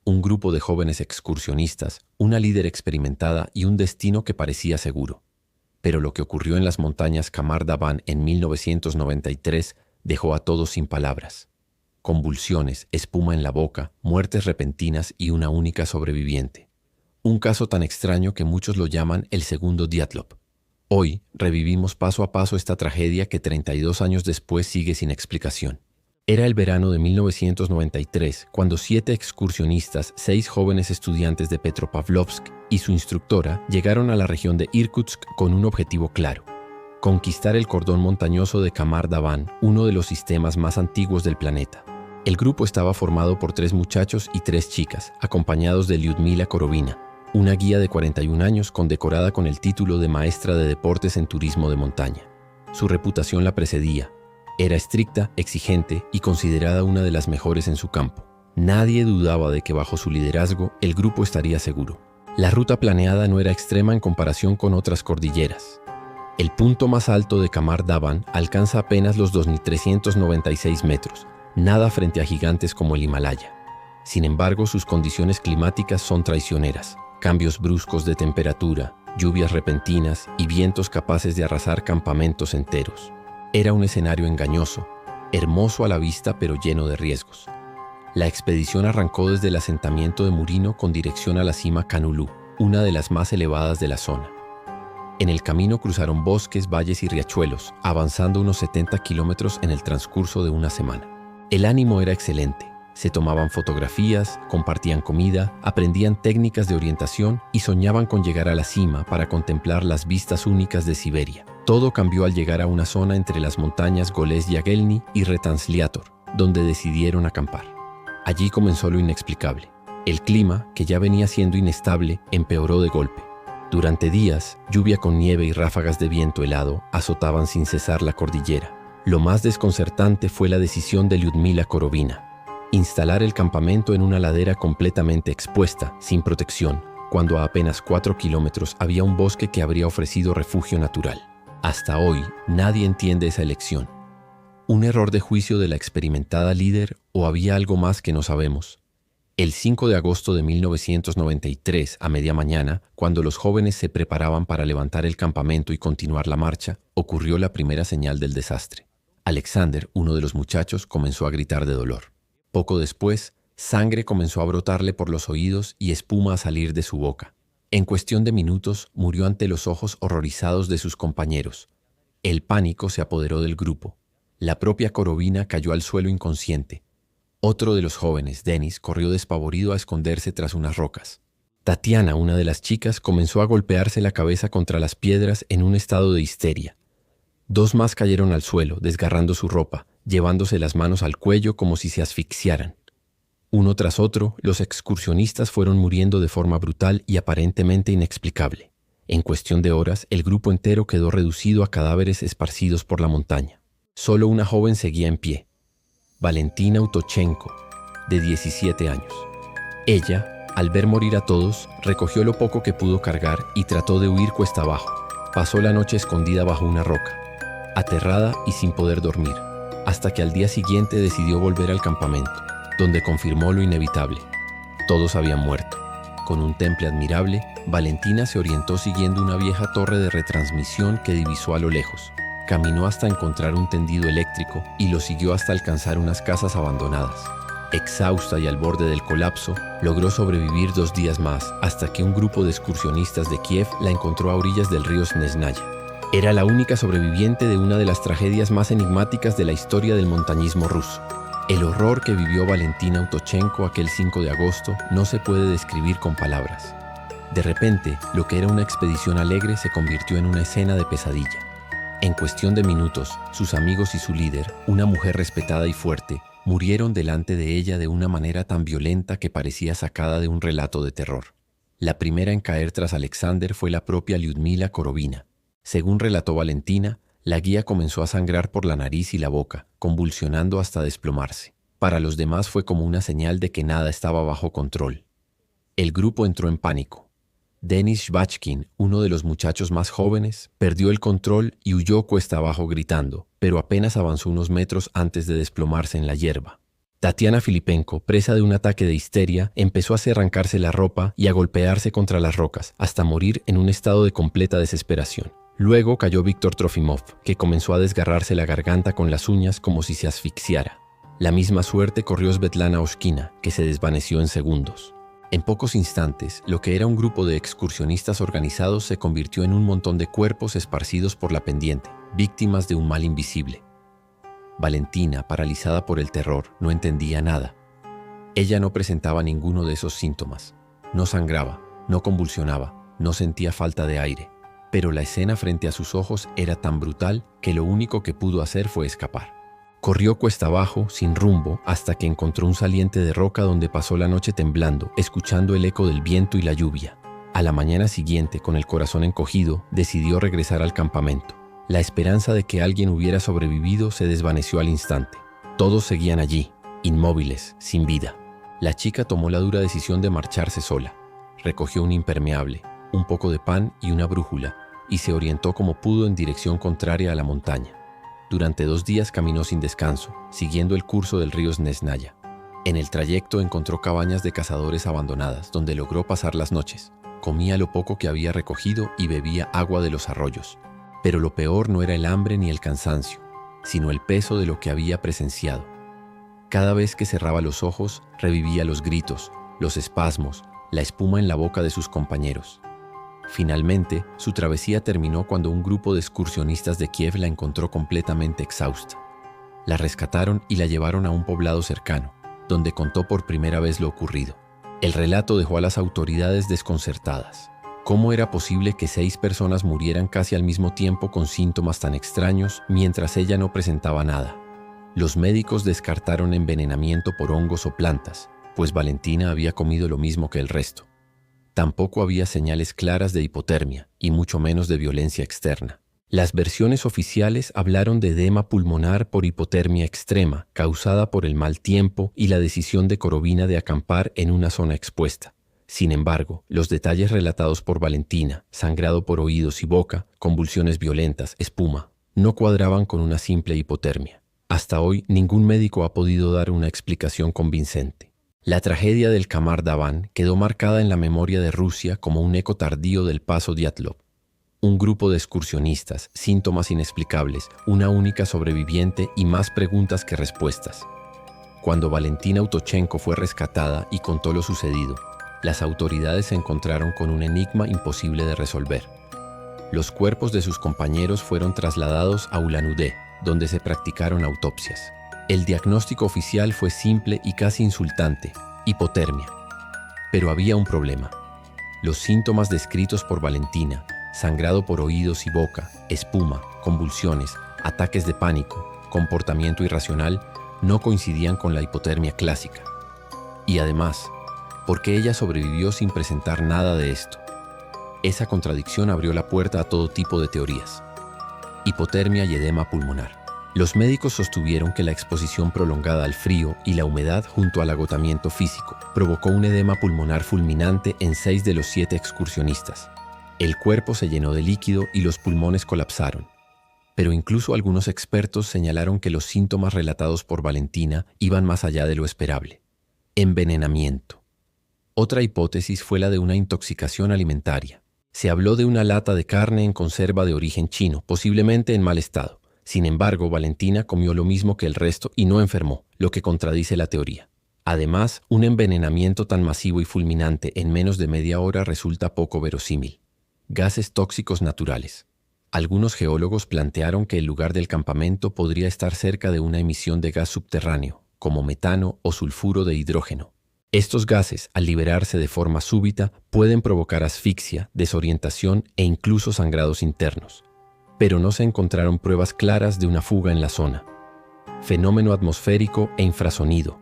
Un grupo de jóvenes excursionistas, una líder experimentada y un destino que parecía seguro. Pero lo que ocurrió en las montañas Qamar Daban en 1993 dejó a todos sin palabras. Convulsiones, espuma en la boca, muertes repentinas y una única sobreviviente. Un caso tan extraño que muchos lo llaman el segundo Dyatlov. Hoy revivimos paso a paso esta tragedia que 32 años después sigue sin explicación. Era el verano de 1993 cuando 7 excursionistas, 6 jóvenes estudiantes de Petropavlovsk y su instructora llegaron a la región de Irkutsk con un objetivo claro: conquistar el cordón montañoso de Qamar Daban, uno de los sistemas más antiguos del planeta. El grupo estaba formado por 3 muchachos y 3 chicas, acompañados de Lyudmila Korovina, una guía de 41 años condecorada con el título de maestra de deportes en turismo de montaña. Su reputación la precedía. Era estricta, exigente y considerada una de las mejores en su campo. Nadie dudaba de que bajo su liderazgo el grupo estaría seguro. La ruta planeada no era extrema en comparación con otras cordilleras. El punto más alto de Qamar Daban alcanza apenas los 2.396 metros, nada frente a gigantes como el Himalaya. Sin embargo, sus condiciones climáticas son traicioneras. Cambios bruscos de temperatura, lluvias repentinas y vientos capaces de arrasar campamentos enteros. Era un escenario engañoso, hermoso a la vista pero lleno de riesgos. La expedición arrancó desde el asentamiento de Murino con dirección a la cima Kanulu, una de las más elevadas de la zona. En el camino cruzaron bosques, valles y riachuelos, avanzando unos 70 kilómetros en el transcurso de una semana. El ánimo era excelente. Se tomaban fotografías, compartían comida, aprendían técnicas de orientación y soñaban con llegar a la cima para contemplar las vistas únicas de Siberia. Todo cambió al llegar a una zona entre las montañas Goles-Yagelny y Retansliator, donde decidieron acampar. Allí comenzó lo inexplicable. El clima, que ya venía siendo inestable, empeoró de golpe. Durante días, lluvia con nieve y ráfagas de viento helado azotaban sin cesar la cordillera. Lo más desconcertante fue la decisión de Lyudmila Korovina: instalar el campamento en una ladera completamente expuesta, sin protección, cuando a apenas 4 kilómetros había un bosque que habría ofrecido refugio natural. Hasta hoy, nadie entiende esa elección. ¿Un error de juicio de la experimentada líder o había algo más que no sabemos? El 5 de agosto de 1993, a media mañana, cuando los jóvenes se preparaban para levantar el campamento y continuar la marcha, ocurrió la primera señal del desastre. Alexander, uno de los muchachos, comenzó a gritar de dolor. Poco después, sangre comenzó a brotarle por los oídos y espuma a salir de su boca. En cuestión de minutos, murió ante los ojos horrorizados de sus compañeros. El pánico se apoderó del grupo. La propia Korovina cayó al suelo inconsciente. Otro de los jóvenes, Denis, corrió despavorido a esconderse tras unas rocas. Tatiana, una de las chicas, comenzó a golpearse la cabeza contra las piedras en un estado de histeria. 2 más cayeron al suelo, desgarrando su ropa, llevándose las manos al cuello como si se asfixiaran. Uno tras otro, los excursionistas fueron muriendo de forma brutal y aparentemente inexplicable. En cuestión de horas, el grupo entero quedó reducido a cadáveres esparcidos por la montaña. Solo una joven seguía en pie: Valentina Utochenko, de 17 años. Ella, al ver morir a todos, recogió lo poco que pudo cargar y trató de huir cuesta abajo. Pasó la noche escondida bajo una roca, aterrada y sin poder dormir, hasta que al día siguiente decidió volver al campamento, donde confirmó lo inevitable: todos habían muerto. Con un temple admirable, Valentina se orientó siguiendo una vieja torre de retransmisión que divisó a lo lejos. Caminó hasta encontrar un tendido eléctrico y lo siguió hasta alcanzar unas casas abandonadas. Exhausta y al borde del colapso, logró sobrevivir 2 días más, hasta que un grupo de excursionistas de Kiev la encontró a orillas del río Snezhnaya. Era la única sobreviviente de una de las tragedias más enigmáticas de la historia del montañismo ruso. El horror que vivió Valentina Utochenko aquel 5 de agosto no se puede describir con palabras. De repente, lo que era una expedición alegre se convirtió en una escena de pesadilla. En cuestión de minutos, sus amigos y su líder, una mujer respetada y fuerte, murieron delante de ella de una manera tan violenta que parecía sacada de un relato de terror. La primera en caer tras Alexander fue la propia Lyudmila Korovina. Según relató Valentina, la guía comenzó a sangrar por la nariz y la boca, convulsionando hasta desplomarse. Para los demás fue como una señal de que nada estaba bajo control. El grupo entró en pánico. Denis Shvachkin, uno de los muchachos más jóvenes, perdió el control y huyó cuesta abajo gritando, pero apenas avanzó unos metros antes de desplomarse en la hierba. Tatiana Filipenko, presa de un ataque de histeria, empezó a arrancarse la ropa y a golpearse contra las rocas, hasta morir en un estado de completa desesperación. Luego cayó Víctor Trofimov, que comenzó a desgarrarse la garganta con las uñas como si se asfixiara. La misma suerte corrió Svetlana Oshkina, que se desvaneció en segundos. En pocos instantes, lo que era un grupo de excursionistas organizados se convirtió en un montón de cuerpos esparcidos por la pendiente, víctimas de un mal invisible. Valentina, paralizada por el terror, no entendía nada. Ella no presentaba ninguno de esos síntomas. No sangraba, no convulsionaba, no sentía falta de aire. Pero la escena frente a sus ojos era tan brutal que lo único que pudo hacer fue escapar. Corrió cuesta abajo, sin rumbo, hasta que encontró un saliente de roca donde pasó la noche temblando, escuchando el eco del viento y la lluvia. A la mañana siguiente, con el corazón encogido, decidió regresar al campamento. La esperanza de que alguien hubiera sobrevivido se desvaneció al instante. Todos seguían allí, inmóviles, sin vida. La chica tomó la dura decisión de marcharse sola. Recogió un impermeable, un poco de pan y una brújula, y se orientó como pudo en dirección contraria a la montaña. Durante 2 días caminó sin descanso, siguiendo el curso del río Snezhnaya. En el trayecto encontró cabañas de cazadores abandonadas, donde logró pasar las noches. Comía lo poco que había recogido y bebía agua de los arroyos. Pero lo peor no era el hambre ni el cansancio, sino el peso de lo que había presenciado. Cada vez que cerraba los ojos, revivía los gritos, los espasmos, la espuma en la boca de sus compañeros. Finalmente, su travesía terminó cuando un grupo de excursionistas de Kiev la encontró completamente exhausta. La rescataron y la llevaron a un poblado cercano, donde contó por primera vez lo ocurrido. El relato dejó a las autoridades desconcertadas. ¿Cómo era posible que 6 personas murieran casi al mismo tiempo con síntomas tan extraños mientras ella no presentaba nada? Los médicos descartaron envenenamiento por hongos o plantas, pues Valentina había comido lo mismo que el resto. Tampoco había señales claras de hipotermia, y mucho menos de violencia externa. Las versiones oficiales hablaron de edema pulmonar por hipotermia extrema, causada por el mal tiempo y la decisión de Korovina de acampar en una zona expuesta. Sin embargo, los detalles relatados por Valentina, sangrado por oídos y boca, convulsiones violentas, espuma, no cuadraban con una simple hipotermia. Hasta hoy, ningún médico ha podido dar una explicación convincente. La tragedia del Kamar Davan quedó marcada en la memoria de Rusia como un eco tardío del paso Dyatlov. Un grupo de excursionistas, síntomas inexplicables, una única sobreviviente y más preguntas que respuestas. Cuando Valentina Autochenko fue rescatada y contó lo sucedido, las autoridades se encontraron con un enigma imposible de resolver. Los cuerpos de sus compañeros fueron trasladados a Ulan-Ude, donde se practicaron autopsias. El diagnóstico oficial fue simple y casi insultante: hipotermia. Pero había un problema. Los síntomas descritos por Valentina, sangrado por oídos y boca, espuma, convulsiones, ataques de pánico, comportamiento irracional, no coincidían con la hipotermia clásica. Y además, ¿por qué ella sobrevivió sin presentar nada de esto? Esa contradicción abrió la puerta a todo tipo de teorías. Hipotermia y edema pulmonar. Los médicos sostuvieron que la exposición prolongada al frío y la humedad junto al agotamiento físico provocó un edema pulmonar fulminante en 6 de los 7 excursionistas. El cuerpo se llenó de líquido y los pulmones colapsaron. Pero incluso algunos expertos señalaron que los síntomas relatados por Valentina iban más allá de lo esperable. Envenenamiento. Otra hipótesis fue la de una intoxicación alimentaria. Se habló de una lata de carne en conserva de origen chino, posiblemente en mal estado. Sin embargo, Valentina comió lo mismo que el resto y no enfermó, lo que contradice la teoría. Además, un envenenamiento tan masivo y fulminante en menos de media hora resulta poco verosímil. Gases tóxicos naturales. Algunos geólogos plantearon que el lugar del campamento podría estar cerca de una emisión de gas subterráneo, como metano o sulfuro de hidrógeno. Estos gases, al liberarse de forma súbita, pueden provocar asfixia, desorientación e incluso sangrados internos. Pero no se encontraron pruebas claras de una fuga en la zona. Fenómeno atmosférico e infrasonido.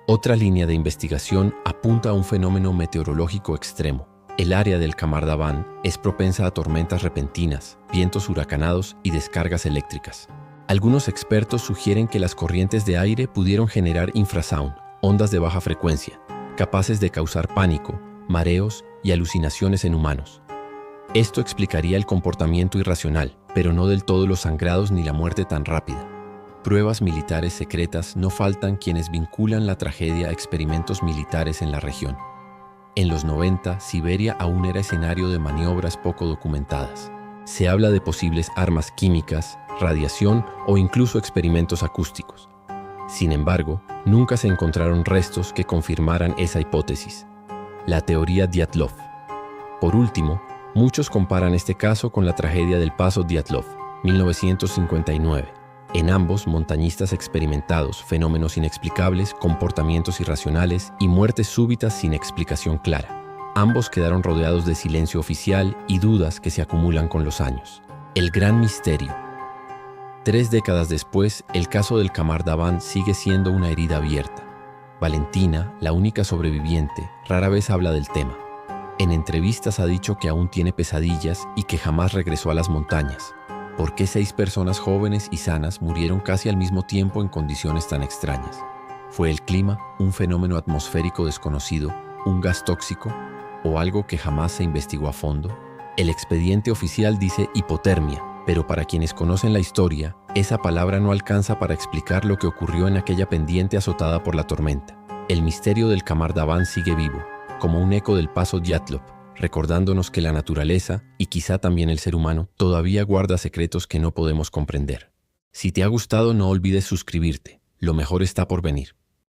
Otra línea de investigación apunta a un fenómeno meteorológico extremo. El área del Kamar Davan es propensa a tormentas repentinas, vientos huracanados y descargas eléctricas. Algunos expertos sugieren que las corrientes de aire pudieron generar infrasound, ondas de baja frecuencia, capaces de causar pánico, mareos y alucinaciones en humanos. Esto explicaría el comportamiento irracional, pero no del todo los sangrados ni la muerte tan rápida. pruebas militares secretas, no faltan quienes vinculan la tragedia a experimentos militares en la región. En los 90, Siberia aún era escenario de maniobras poco documentadas. Se habla de posibles armas químicas, radiación o incluso experimentos acústicos. Sin embargo, nunca se encontraron restos que confirmaran esa hipótesis. La teoría Dyatlov. Por último, muchos comparan este caso con la tragedia del Paso Dyatlov, 1959. En ambos, montañistas experimentados, fenómenos inexplicables, comportamientos irracionales y muertes súbitas sin explicación clara. Ambos quedaron rodeados de silencio oficial y dudas que se acumulan con los años. El gran misterio. 3 décadas después, el caso del Qamar Daban sigue siendo una herida abierta. Valentina, la única sobreviviente, rara vez habla del tema. En entrevistas ha dicho que aún tiene pesadillas y que jamás regresó a las montañas. ¿Por qué 6 personas jóvenes y sanas murieron casi al mismo tiempo en condiciones tan extrañas? ¿Fue el clima, un fenómeno atmosférico desconocido, un gas tóxico o algo que jamás se investigó a fondo? El expediente oficial dice hipotermia, pero para quienes conocen la historia, esa palabra no alcanza para explicar lo que ocurrió en aquella pendiente azotada por la tormenta. El misterio del Qamar Daban sigue vivo, como un eco del Paso Dyatlov, recordándonos que la naturaleza, y quizá también el ser humano, todavía guarda secretos que no podemos comprender. Si te ha gustado, no olvides suscribirte. Lo mejor está por venir.